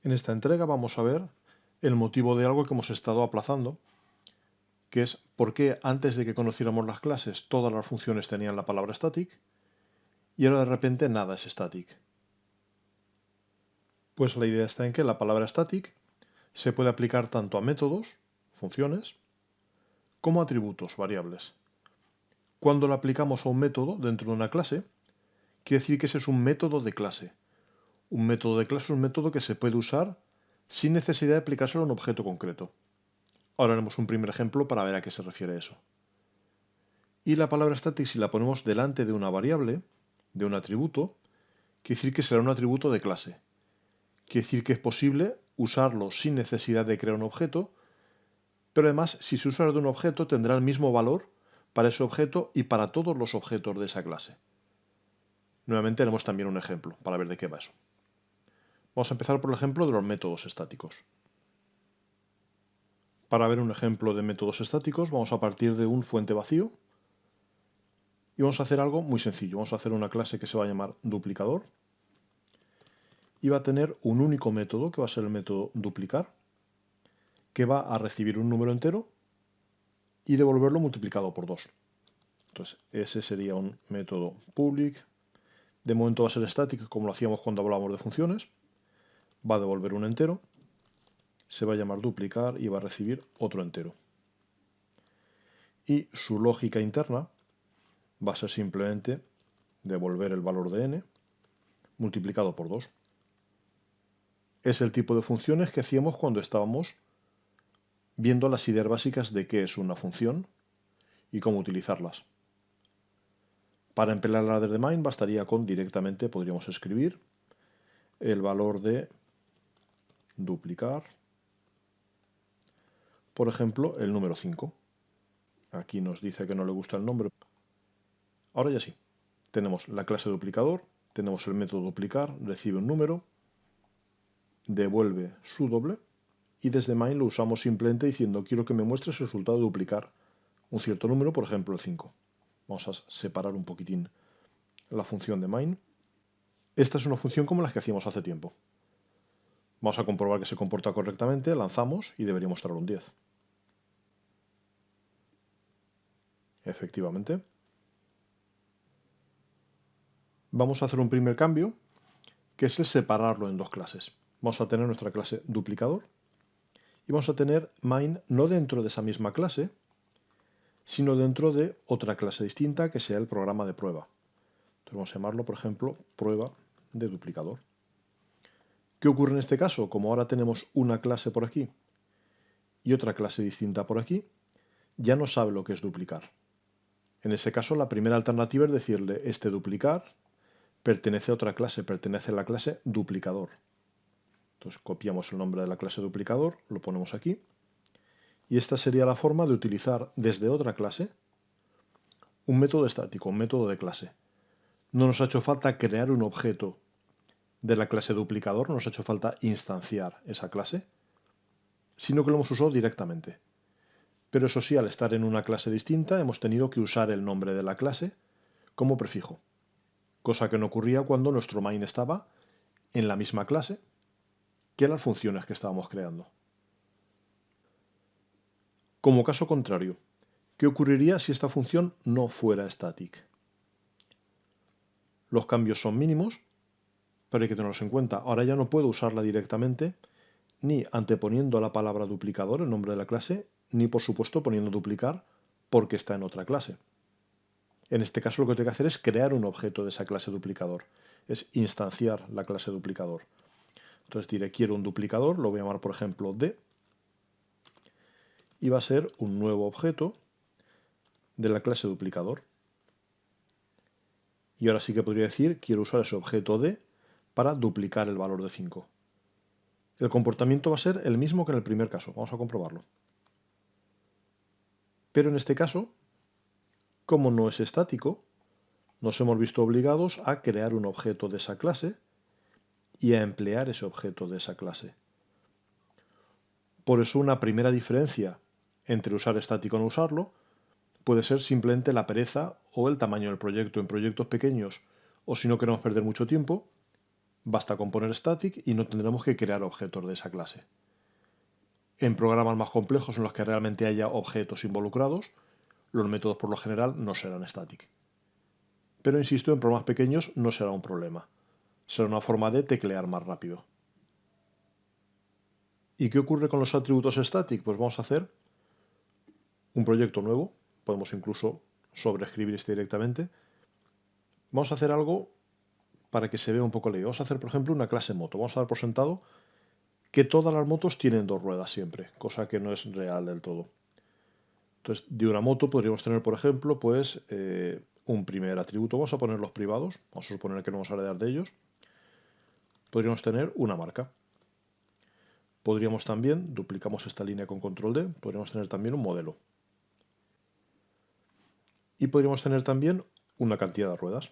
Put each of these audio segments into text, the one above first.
En esta entrega vamos a ver el motivo de algo que hemos estado aplazando, que es por qué antes de que conociéramos las clases todas las funciones tenían la palabra static y ahora de repente nada es static. Pues la idea está en que la palabra static se puede aplicar tanto a métodos, funciones, como a atributos, variables. Cuando la aplicamos a un método dentro de una clase, quiere decir que ese es un método de clase. Un método de clase es un método que se puede usar sin necesidad de aplicárselo a un objeto concreto. Ahora haremos un primer ejemplo para ver a qué se refiere eso. Y la palabra static, si la ponemos delante de una variable, de un atributo, quiere decir que será un atributo de clase. Quiere decir que es posible usarlo sin necesidad de crear un objeto, pero además, si se usa de un objeto, tendrá el mismo valor para ese objeto y para todos los objetos de esa clase. Nuevamente haremos también un ejemplo para ver de qué va eso. Vamos a empezar por el ejemplo de los métodos estáticos. Para ver un ejemplo de métodos estáticos, vamos a partir de un fuente vacío y vamos a hacer algo muy sencillo. Vamos a hacer una clase que se va a llamar duplicador y va a tener un único método, que va a ser el método duplicar, que va a recibir un número entero y devolverlo multiplicado por 2. Entonces, ese sería un método public. De momento va a ser static, como lo hacíamos cuando hablábamos de funciones. Va a devolver un entero, se va a llamar duplicar y va a recibir otro entero. Y su lógica interna va a ser simplemente devolver el valor de n multiplicado por 2. Es el tipo de funciones que hacíamos cuando estábamos viendo las ideas básicas de qué es una función y cómo utilizarlas. Para emplear la ladder de main bastaría con directamente, podríamos escribir el valor de duplicar, por ejemplo, el número 5. Aquí nos dice que no le gusta el nombre. Ahora ya sí. Tenemos la clase duplicador, tenemos el método duplicar, recibe un número, devuelve su doble y desde main lo usamos simplemente diciendo quiero que me muestres el resultado de duplicar un cierto número, por ejemplo el 5. Vamos a separar un poquitín la función de main. Esta es una función como las que hacíamos hace tiempo. Vamos a comprobar que se comporta correctamente, lanzamos y debería mostrar un 10. Efectivamente. Vamos a hacer un primer cambio, que es el separarlo en dos clases. Vamos a tener nuestra clase duplicador y vamos a tener main no dentro de esa misma clase, sino dentro de otra clase distinta que sea el programa de prueba. Entonces vamos a llamarlo, por ejemplo, prueba de duplicador. ¿Qué ocurre en este caso? Como ahora tenemos una clase por aquí y otra clase distinta por aquí, ya no sabe lo que es duplicar. En ese caso, la primera alternativa es decirle este duplicar pertenece a otra clase, pertenece a la clase duplicador. Entonces copiamos el nombre de la clase duplicador, lo ponemos aquí, y esta sería la forma de utilizar desde otra clase un método estático, un método de clase. No nos ha hecho falta crear un objeto de la clase duplicador, no nos ha hecho falta instanciar esa clase, sino que lo hemos usado directamente. Pero eso sí, al estar en una clase distinta, hemos tenido que usar el nombre de la clase como prefijo, cosa que no ocurría cuando nuestro main estaba en la misma clase que las funciones que estábamos creando. Como caso contrario, ¿qué ocurriría si esta función no fuera static? Los cambios son mínimos, pero hay que tenerlos en cuenta. Ahora ya no puedo usarla directamente, ni anteponiendo la palabra duplicador, el nombre de la clase, ni por supuesto poniendo duplicar porque está en otra clase. En este caso lo que tengo que hacer es crear un objeto de esa clase duplicador, es instanciar la clase duplicador. Entonces diré quiero un duplicador, lo voy a llamar por ejemplo d, y va a ser un nuevo objeto de la clase duplicador. Y ahora sí que podría decir quiero usar ese objeto d para duplicar el valor de 5. El comportamiento va a ser el mismo que en el primer caso, vamos a comprobarlo. Pero en este caso, como no es estático, nos hemos visto obligados a crear un objeto de esa clase y a emplear ese objeto de esa clase. Por eso una primera diferencia entre usar estático y no usarlo puede ser simplemente la pereza o el tamaño del proyecto. En proyectos pequeños, o si no queremos perder mucho tiempo, Basta con poner static y no tendremos que crear objetos de esa clase. En programas más complejos en los que realmente haya objetos involucrados, los métodos por lo general no serán static. Pero insisto, en programas pequeños no será un problema. Será una forma de teclear más rápido. ¿Y qué ocurre con los atributos static? Pues vamos a hacer un proyecto nuevo. Podemos incluso sobreescribir este directamente. Vamos a hacer algo para que se vea un poco leído. Vamos a hacer, por ejemplo, una clase moto. Vamos a dar por sentado que todas las motos tienen dos ruedas siempre, cosa que no es real del todo. Entonces, de una moto podríamos tener, por ejemplo, pues un primer atributo. Vamos a poner los privados. Vamos a suponer que no vamos a heredar de ellos. Podríamos tener una marca. Podríamos también, duplicamos esta línea con control D, podríamos tener también un modelo. Y podríamos tener también una cantidad de ruedas.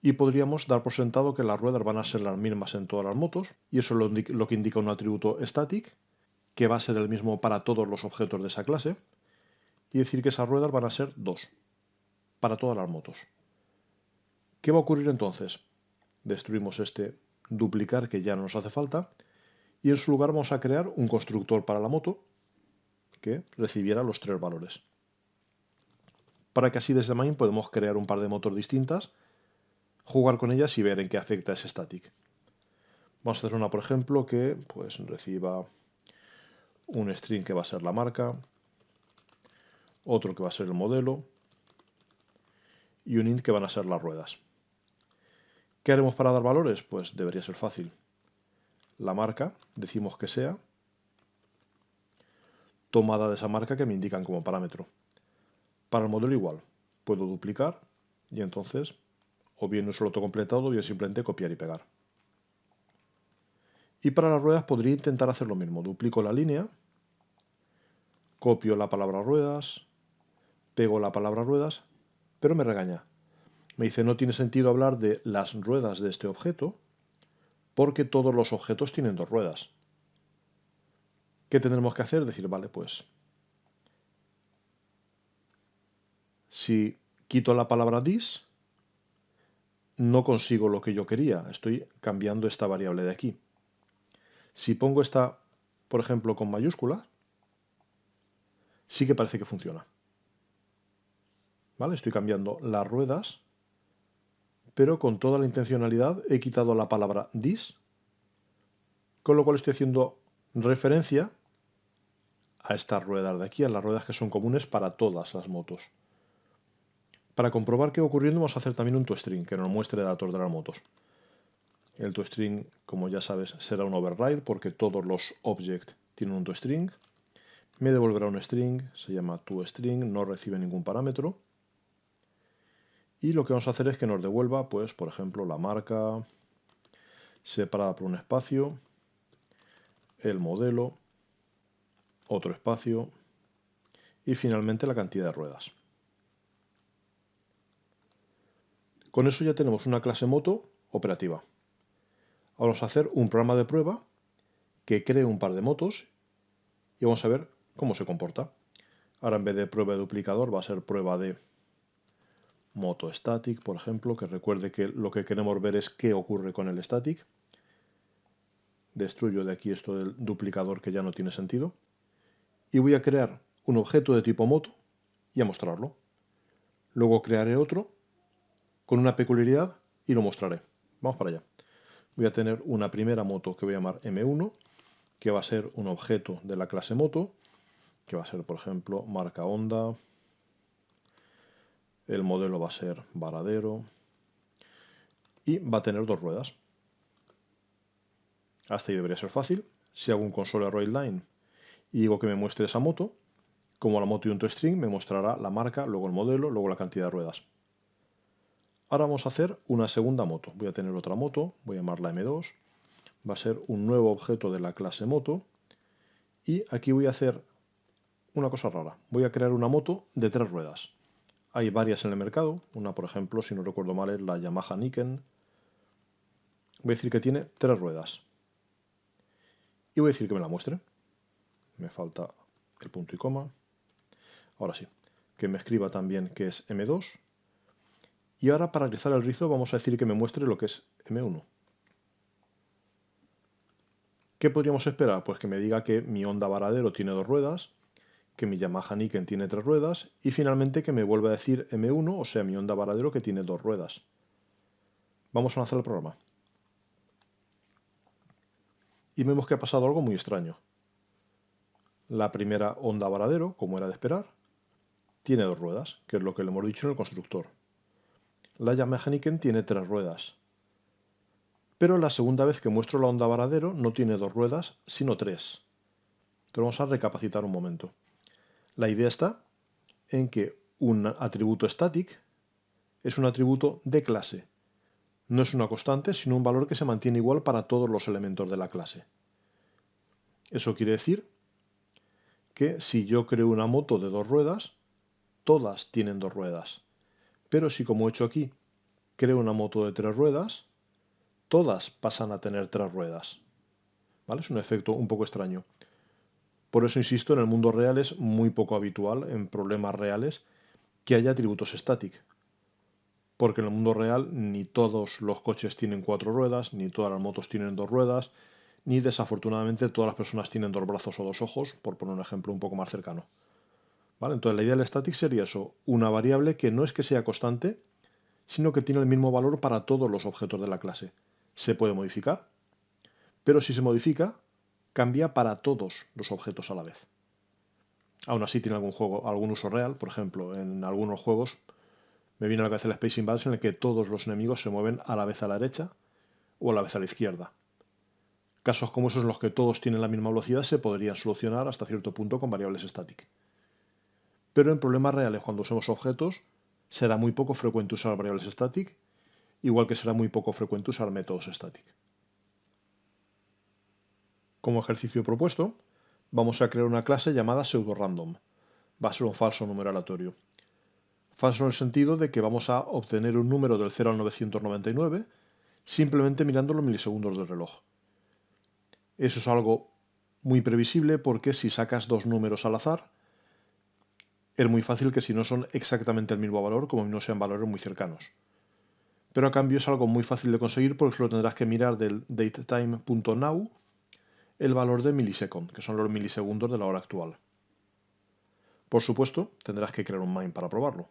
Y podríamos dar por sentado que las ruedas van a ser las mismas en todas las motos, y eso es lo que indica un atributo static, que va a ser el mismo para todos los objetos de esa clase, y decir que esas ruedas van a ser 2 para todas las motos. ¿Qué va a ocurrir entonces? Destruimos este duplicar que ya no nos hace falta, y en su lugar vamos a crear un constructor para la moto que recibiera los 3 valores. Para que así desde main podemos crear un par de motos distintas, jugar con ellas y ver en qué afecta ese static. Vamos a hacer una, por ejemplo, que pues reciba un string que va a ser la marca, otro que va a ser el modelo y un int que van a ser las ruedas. ¿Qué haremos para dar valores? Pues debería ser fácil. La marca, decimos que sea tomada de esa marca que me indican como parámetro. Para el modelo igual, puedo duplicar y entonces o bien uso el autocompletado o bien simplemente copiar y pegar. Y para las ruedas podría intentar hacer lo mismo. Duplico la línea, copio la palabra ruedas, pego la palabra ruedas, pero me regaña. Me dice, no tiene sentido hablar de las ruedas de este objeto porque todos los objetos tienen dos ruedas. ¿Qué tendremos que hacer? Decir, vale, pues si quito la palabra this, no consigo lo que yo quería. Estoy cambiando esta variable de aquí. Si pongo esta, por ejemplo, con mayúscula, sí que parece que funciona. ¿Vale? Estoy cambiando las ruedas, pero con toda la intencionalidad he quitado la palabra this, con lo cual estoy haciendo referencia a estas ruedas de aquí, a las ruedas que son comunes para todas las motos. Para comprobar qué va ocurriendo vamos a hacer también un toString que nos muestre datos de las motos. El toString, como ya sabes, será un override porque todos los objects tienen un toString. Me devolverá un string, se llama toString, no recibe ningún parámetro. Y lo que vamos a hacer es que nos devuelva, pues, por ejemplo, la marca separada por un espacio, el modelo, otro espacio y finalmente la cantidad de ruedas. Con eso ya tenemos una clase moto operativa. Ahora vamos a hacer un programa de prueba que cree un par de motos y vamos a ver cómo se comporta. Ahora en vez de prueba de duplicador va a ser prueba de moto static, por ejemplo, que recuerde que lo que queremos ver es qué ocurre con el static. Destruyo de aquí esto del duplicador que ya no tiene sentido. Y voy a crear un objeto de tipo moto y a mostrarlo. Luego crearé otro con una peculiaridad y lo mostraré. Vamos para allá. Voy a tener una primera moto que voy a llamar M1, que va a ser un objeto de la clase moto, que va a ser, por ejemplo, marca Honda. El modelo va a ser varadero y va a tener dos ruedas. Hasta ahí debería ser fácil. Si hago un console array line y digo que me muestre esa moto, como la moto y un toString, me mostrará la marca, luego el modelo, luego la cantidad de ruedas. Ahora vamos a hacer una segunda moto. Voy a tener otra moto, voy a llamarla M2. Va a ser un nuevo objeto de la clase moto. Y aquí voy a hacer una cosa rara. Voy a crear una moto de 3 ruedas. Hay varias en el mercado. Una, por ejemplo, si no recuerdo mal, es la Yamaha Niken. Voy a decir que tiene 3 ruedas. Y voy a decir que me la muestre. Me falta el punto y coma. Ahora sí. Que me escriba también que es M2. Y ahora para rizar el rizo vamos a decir que me muestre lo que es M1. ¿Qué podríamos esperar? Pues que me diga que mi Honda Varadero tiene 2 ruedas, que mi Yamaha Niken tiene 3 ruedas y finalmente que me vuelva a decir M1, o sea mi Honda Varadero que tiene 2 ruedas. Vamos a lanzar el programa. Y vemos que ha pasado algo muy extraño. La primera Honda Varadero, como era de esperar, tiene 2 ruedas, que es lo que le hemos dicho en el constructor. La Yamaha Niken tiene 3 ruedas. Pero la segunda vez que muestro la Honda Varadero no tiene 2 ruedas, sino 3. Entonces vamos a recapacitar un momento. La idea está en que un atributo static es un atributo de clase. No es una constante, sino un valor que se mantiene igual para todos los elementos de la clase. Eso quiere decir que si yo creo una moto de 2 ruedas, todas tienen 2 ruedas. Pero si, como he hecho aquí, creo una moto de 3 ruedas, todas pasan a tener 3 ruedas. ¿Vale? Es un efecto un poco extraño. Por eso insisto, en el mundo real es muy poco habitual, en problemas reales, que haya atributos static. Porque en el mundo real ni todos los coches tienen 4 ruedas, ni todas las motos tienen 2 ruedas, ni desafortunadamente todas las personas tienen 2 brazos o 2 ojos, por poner un ejemplo un poco más cercano. ¿Vale? Entonces la idea del static sería eso, una variable que no es que sea constante, sino que tiene el mismo valor para todos los objetos de la clase. Se puede modificar, pero si se modifica, cambia para todos los objetos a la vez. Aún así tiene algún uso real, por ejemplo, en algunos juegos me viene a la cabeza el Space Invaders en el que todos los enemigos se mueven a la vez a la derecha o a la vez a la izquierda. Casos como esos en los que todos tienen la misma velocidad se podrían solucionar hasta cierto punto con variables static. Pero en problemas reales, cuando usemos objetos, será muy poco frecuente usar variables static, igual que será muy poco frecuente usar métodos static. Como ejercicio propuesto, vamos a crear una clase llamada pseudorandom. Va a ser un falso número aleatorio. Falso en el sentido de que vamos a obtener un número del 0 al 999 simplemente mirando los milisegundos del reloj. Eso es algo muy previsible porque si sacas dos números al azar, es muy fácil que si no son exactamente el mismo valor, como no sean valores muy cercanos. Pero a cambio es algo muy fácil de conseguir porque solo tendrás que mirar del datetime.now el valor de millisecond, que son los milisegundos de la hora actual. Por supuesto, tendrás que crear un main para probarlo.